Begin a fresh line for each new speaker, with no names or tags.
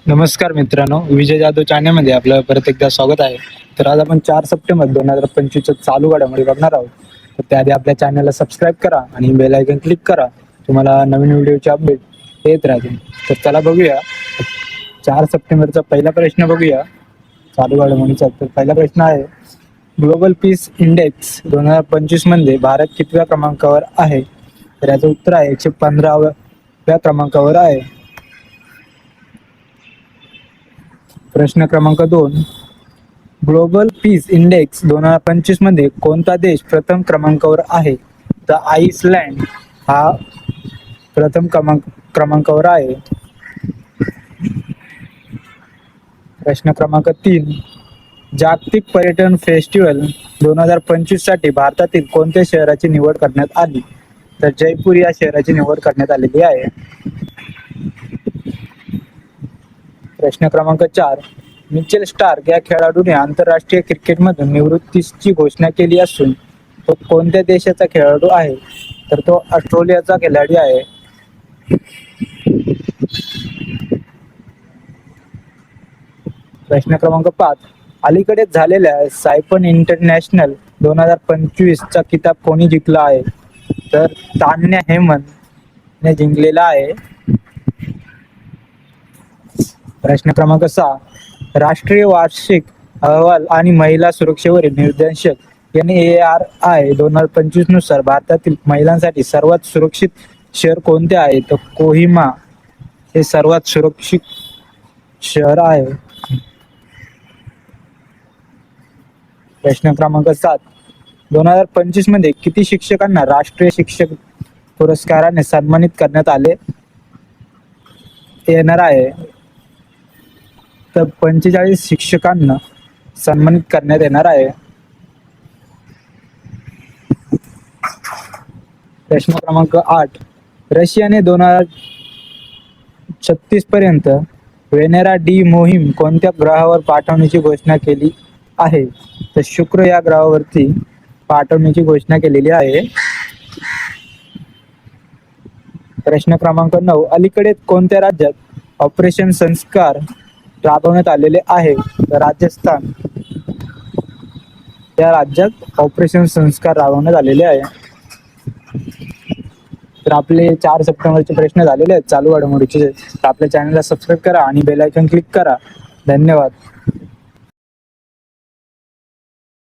नमस्कार मित्रांनो, विजय जाधव चॅनलमध्ये आपलं परत एकदा स्वागत आहे. तर आज आपण 4 सप्टेंबर 2025 चालू घडामोडी बघणार आहोत. तर त्याआधी आपल्या चॅनलला सबस्क्राईब करा आणि बेल आयकन क्लिक करा. तुम्हाला नवीन व्हिडिओचे अपडेट येत राहतील. तर चला बघूया 4 सप्टेंबरचा पहिला प्रश्न बघूया चालू घडामोडीचा. तर पहिला प्रश्न आहे, ग्लोबल पीस इंडेक्स 2025 मध्ये भारत कितव्या क्रमांकावर आहे? तर याचं उत्तर आहे 115व्या क्रमांकावर आहे. प्रश्न क्रमांक 2, ग्लोबल पीस इंडेक्स 2025 मध्ये कोणता देश प्रथम क्रमांकावर आहे? तर आइसलँड हा प्रथम क्रमांकावर आहे. प्रश्न क्रमांक 3, जागतिक पर्यटन फेस्टिवल 2025 साठी भारतातील कोणत्या शहराची निवड करण्यात आली? तर जयपूर या शहराची निवड करण्यात आलेली आहे. प्रश्न क्रमांक 4, मिचेल स्टार्क या खेळाडूने आंतरराष्ट्रीय क्रिकेटमधून निवृत्तीची घोषणा केली असून तो कोणत्या देशाचा खेळाडू आहे? तर तो ऑस्ट्रेलियाचा खेळाडू आहे. प्रश्न क्रमांक 5, अलीकडेच झालेल्या सायपन इंटरनॅशनल 2025 चा किताब कोणी जिंकला आहे? तर तान्या हेमन ने जिंकलेला आहे. प्रश्न क्रमांक 6, राष्ट्रीय वार्षिक अहवाल आणि महिला सुरक्षेवरील निर्देशक NARI 2025 नुसार भारतातील महिलांसाठी सर्वात सुरक्षित शहर कोणते आहे? तर कोहिमा हे सर्वात सुरक्षित शहर आहे. प्रश्न क्रमांक 7, 2025 मध्ये किती शिक्षकांना राष्ट्रीय शिक्षक पुरस्काराने सन्मानित करण्यात आले येणार आहे? तर 45 शिक्षकांना सन्मानित करण्यात येणार आहे. प्रश्न क्रमांक 8, रशियाने 2036 पर्यंत वेनेरा डी मोहीम कोणत्या ग्रहावर पाठवण्याची घोषणा केली आहे? तर शुक्र या ग्रहावरती पाठवण्याची घोषणा केलेली आहे. प्रश्न क्रमांक 9, अलीकडे कोणत्या राज्यात ऑपरेशन संस्कार राबवण्यात आलेले आहे? तर राजस्थान या राज्यात ऑपरेशन संस्कार राबवण्यात आलेले आहे. तर आपले 4 सप्टेंबरचे प्रश्न झालेले आहेत चालू घडामोडीचे. तर आपल्या चॅनलला सबस्क्राईब करा आणि बेल आयकॉन क्लिक करा. धन्यवाद.